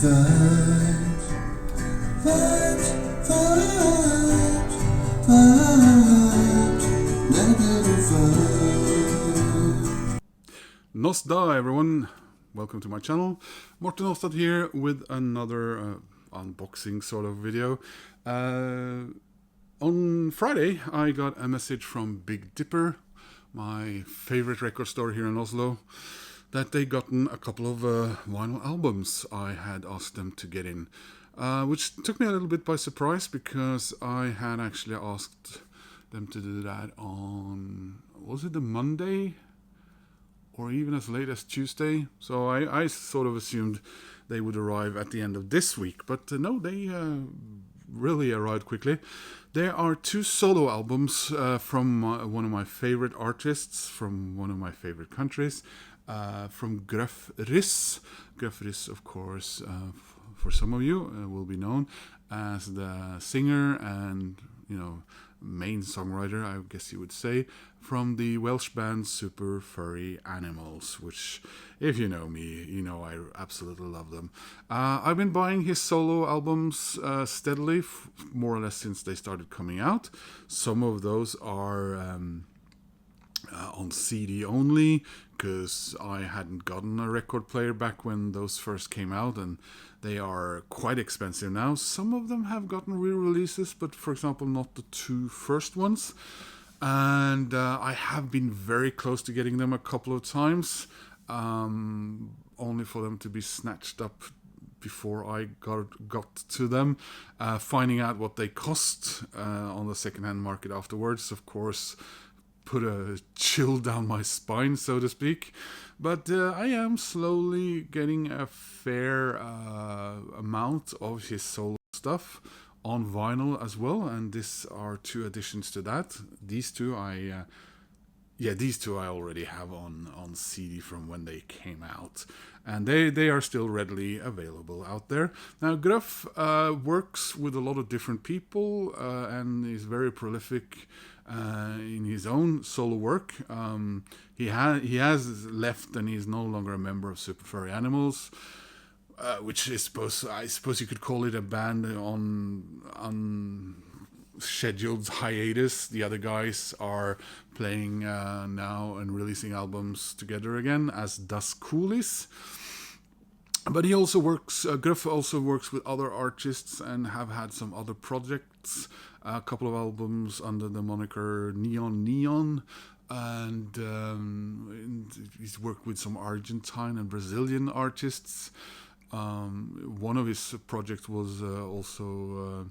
vibes, vibes, vibes, vibes, negative vibes. Nosda everyone, welcome to my channel. Morten Ostad here with another unboxing sort of video. On Friday I got a message from Big Dipper, my favorite record store here in Oslo, that they gotten a couple of vinyl albums I had asked them to get in, which took me a little bit by surprise because I had actually asked them to do that on, was it the Monday? Or even as late as Tuesday. So I sort of assumed they would arrive at the end of this week. But no, they really arrived quickly. There are two solo albums from one of my favorite artists, from one of my favorite countries, from Gruff Rhys. Gruff Rhys, of course, for some of you, will be known as the singer and, you know, main songwriter, I guess you would say, from the Welsh band Super Furry Animals, which, if you know me, you know I absolutely love them. I've been buying his solo albums steadily, more or less since they started coming out. Some of those are on CD only, because I hadn't gotten a record player back when those first came out, and they are quite expensive now. Some of them have gotten re-releases, but for example not the two first ones. And I have been very close to getting them a couple of times, only for them to be snatched up before I got to them. Finding out what they cost on the secondhand market afterwards, of course, put a chill down my spine, so to speak. But I am slowly getting a fair amount of his solo stuff on vinyl as well, and these are two additions to that. These two I already have on CD from when they came out, and they are still readily available out there. Now Gruff works with a lot of different people and is very prolific in his own solo work. He has left and he's no longer a member of Super Furry Animals, which I suppose you could call it a band on scheduled hiatus. The other guys are playing now and releasing albums together again, as does Coolies. But he also works, Gruff also works with other artists and have had some other projects, a couple of albums under the moniker Neon Neon, and he's worked with some Argentine and Brazilian artists. One of his projects was also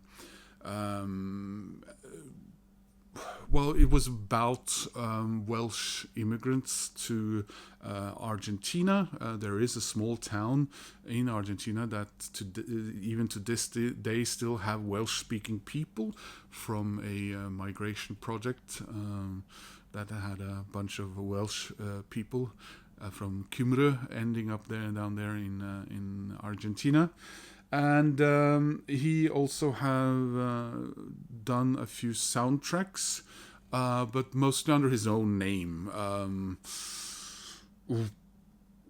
well, it was about Welsh immigrants to Argentina. There is a small town in Argentina that even to this day still have Welsh-speaking people from a migration project that had a bunch of Welsh people from Cymru ending up down there in Argentina. And he also have done a few soundtracks, but mostly under his own name.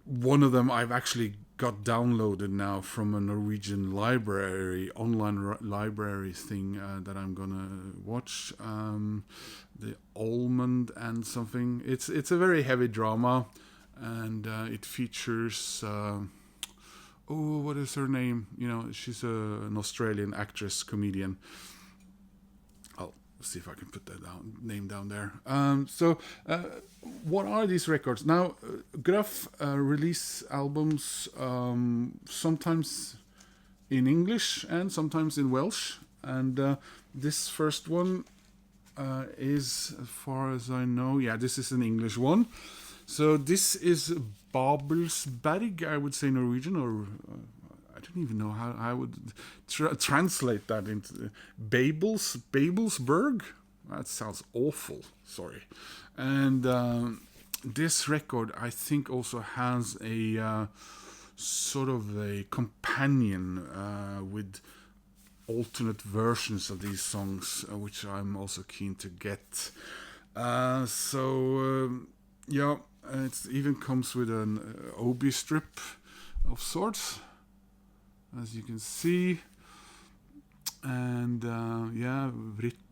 One of them I've actually got downloaded now from a Norwegian library, online library thing that I'm gonna watch. The Almond and something. It's a very heavy drama, and it features. Oh, what is her name? You know, she's an Australian actress, comedian. I'll see if I can put that name down there. So, what are these records? Now, Gruff release albums sometimes in English and sometimes in Welsh. And this first one is, as far as I know, yeah, this is an English one. So this is Babelsberg, I would say Norwegian, or I don't even know how I would translate that into Babelsberg. That sounds awful. Sorry. And this record, I think, also has a sort of a companion with alternate versions of these songs, which I'm also keen to get. Yeah. It even comes with an obi strip of sorts. as you can see. And yeah,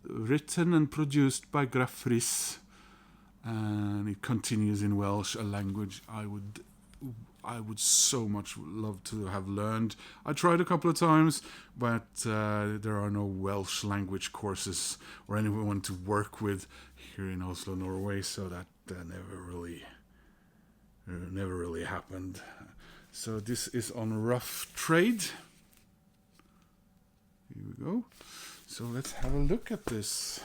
written and produced by Gruff Rhys, and it continues in Welsh, a language I would so much love to have learned. I tried a couple of times, but there are no Welsh language courses or anyone to work with here in Oslo, Norway, so that never really happened. So this is on Rough Trade. Here we go. So let's have a look at this.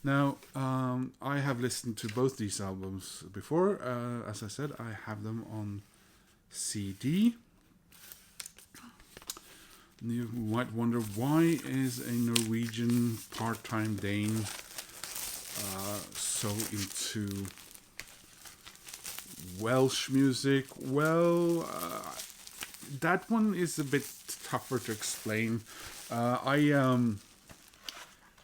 Now, I have listened to both these albums before. As I said, I have them on CD. You might wonder, why is a Norwegian part-time Dane so into Welsh music? Well, that one is a bit tougher to explain.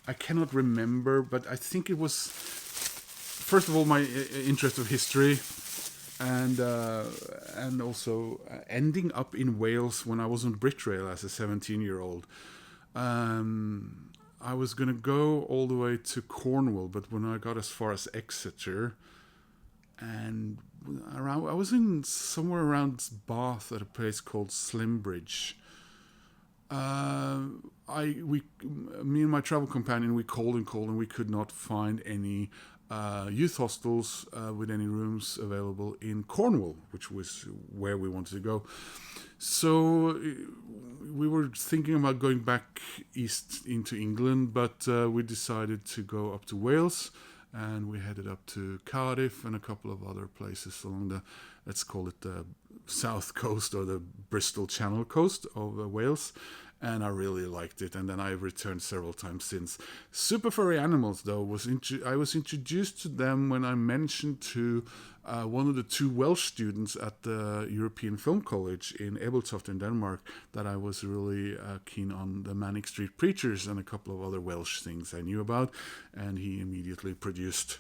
I cannot remember, but I think it was, first of all, my interest of history, and also ending up in Wales when I was on Britrail as a 17-year-old. I was going to go all the way to Cornwall, but when I got as far as Exeter, and I was in somewhere around Bath at a place called Slimbridge. Me and my travel companion, we called and we could not find any youth hostels with any rooms available in Cornwall, which was where we wanted to go. So we were thinking about going back east into England, but we decided to go up to Wales, and we headed up to Cardiff and a couple of other places along the, let's call it the south coast or the Bristol Channel coast of Wales. And I really liked it, and then I've returned several times since. Super Furry Animals, though, I was introduced to them when I mentioned to one of the two Welsh students at the European Film College in Babelsberg in Denmark that I was really keen on the Manic Street Preachers and a couple of other Welsh things I knew about, and he immediately produced,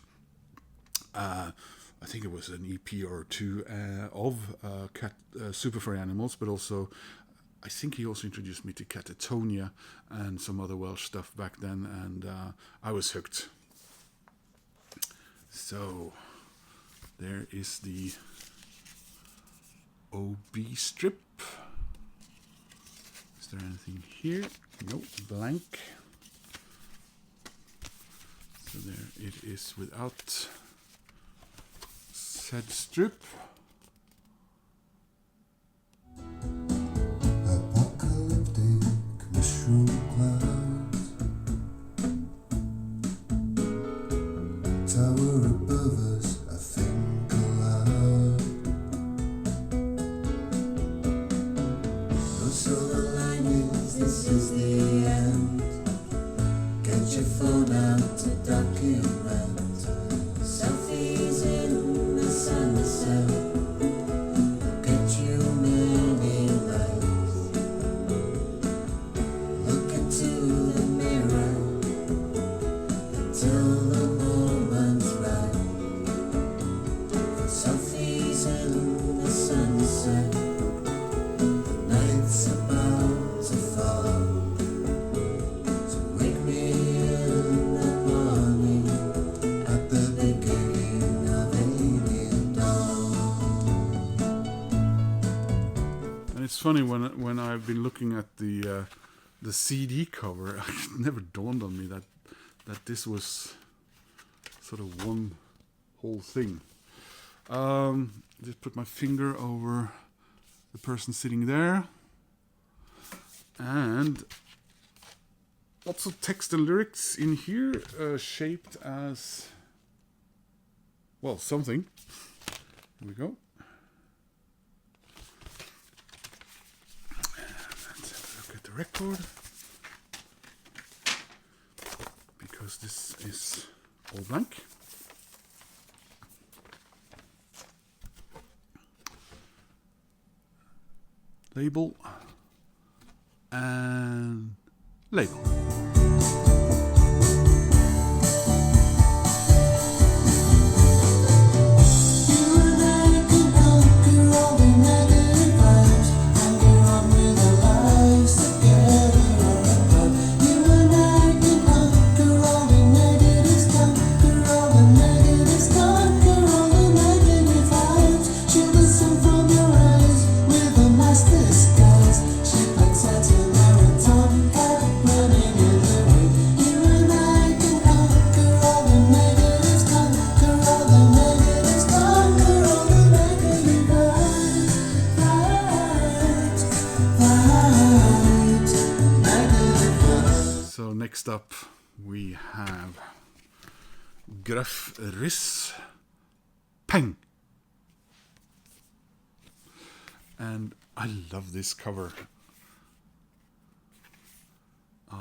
I think it was an EP or two of Super Furry Animals, but also I think he also introduced me to Catatonia and some other Welsh stuff back then, and I was hooked. So there is the OB strip. Is there anything here? Nope, blank. So there it is without said strip. Mushroom clouds tower above us, I think aloud. No silver linings, this is the end. Get your phone out to document selfies in the sunset. Get you many lights. Look into the mirror till the moment's right. Selfies in the sunset. The night's about to fall. So wake me in the morning at the beginning of alien dawn. And it's funny when I've been looking at the CD cover, it never dawned on me that this was sort of one whole thing. Just put my finger over the person sitting there, and lots of text and lyrics in here, shaped as, well, something. Here we go. Let's have a look at the record, because this is all blank. Label and label. You and I can conquer all the negative vibes. Next up, we have Gruff Rhys, Pang. And I love this cover. I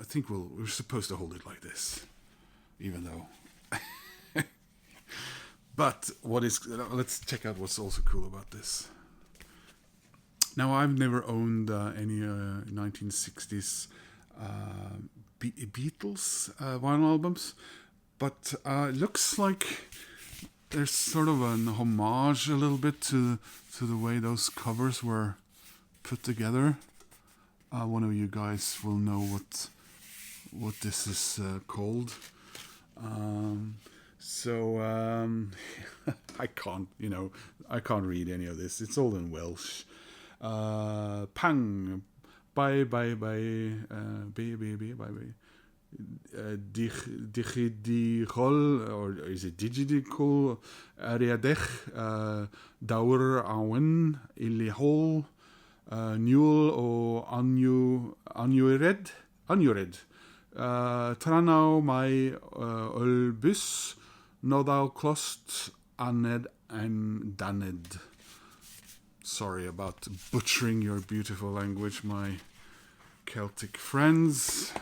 think we're supposed to hold it like this, even though. But let's check out what's also cool about this. Now, I've never owned any 1960s Beatles vinyl albums, but it looks like there's sort of an homage a little bit to the way those covers were put together. One of you guys will know what this is called. I can't read any of this. It's all in Welsh. Pang, bye, digidigol, or is it digidigol? Ariadech, Daur Awen, Ilihol, Newell or Anured. Tranau mai Ulbus, Nodau Clost, Aned and Daned. Sorry about butchering your beautiful language, my Celtic friends.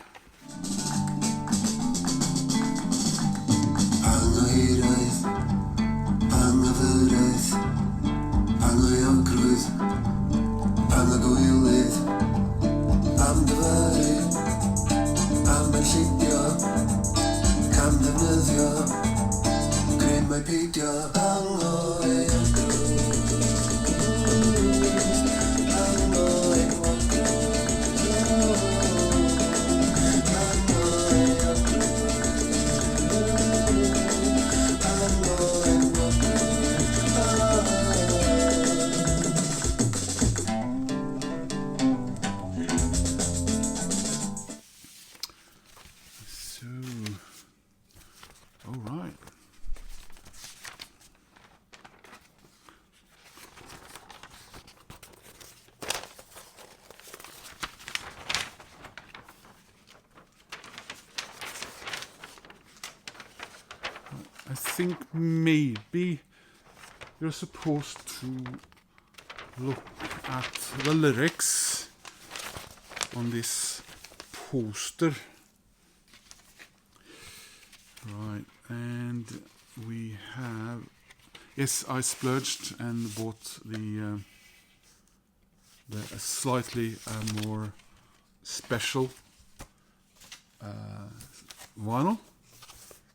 I think maybe you're supposed to look at the lyrics on this poster. Right, and we have... Yes, I splurged and bought the slightly more special vinyl.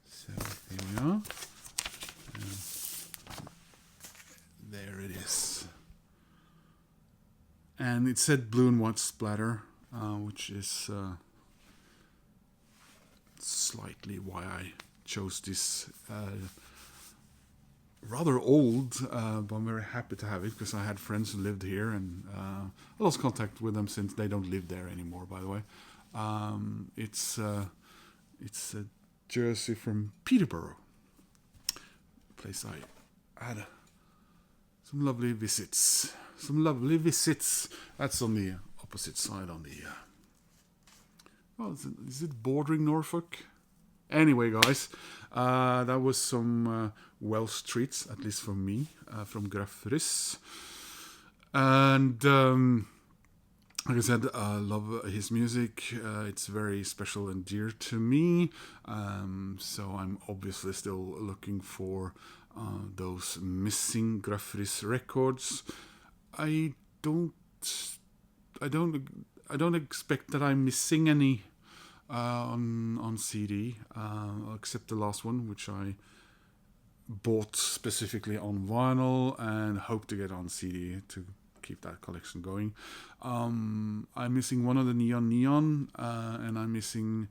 So here we are. There it is. And it said blue and white splatter, which is slightly why I chose this rather old, but I'm very happy to have it because I had friends who lived here, and I lost contact with them since they don't live there anymore, by the way. It's a jersey from Peterborough, a place I had some lovely visits. That's on the opposite side, on the... is it bordering Norfolk? Anyway, guys, that was some Welsh treats, at least for me, from Gruff Rhys. And like I said, I love his music. It's very special and dear to me. So I'm obviously still looking for those missing Gruff Rhys records. I don't expect that I'm missing any on CD, except the last one, which I bought specifically on vinyl and hope to get on CD to keep that collection going. I'm missing one of the Neon, and I'm missing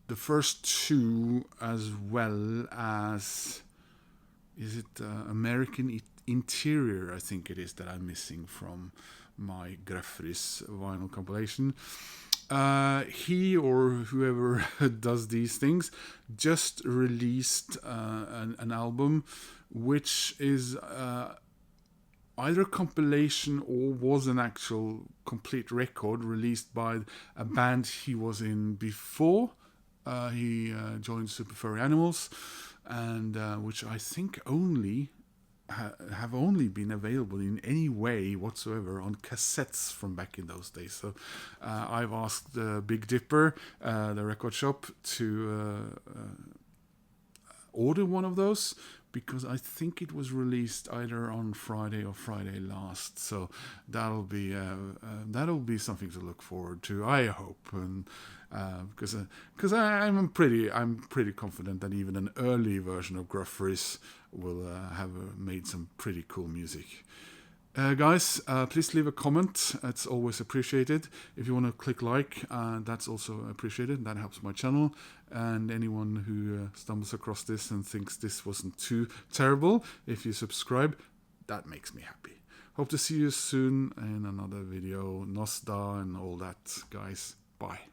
the first two, as well as, is it American Interior, I think it is, that I'm missing from my Gruff Rhys vinyl compilation. He or whoever does these things just released an album which is either compilation or was an actual complete record released by a band he was in before he joined Super Furry Animals, and which I think only have only been available in any way whatsoever on cassettes from back in those days. So I've asked Big Dipper, the record shop, to order one of those, because I think it was released either on Friday or Friday last. So that'll be something to look forward to, I hope, and because I'm pretty confident that even an early version of Gruff Rhys will have made some pretty cool music. Guys, please leave a comment. It's always appreciated. If you want to click like, that's also appreciated. That helps my channel. And anyone who stumbles across this and thinks this wasn't too terrible, if you subscribe, that makes me happy. Hope to see you soon in another video. Nostar and all that, guys. Bye.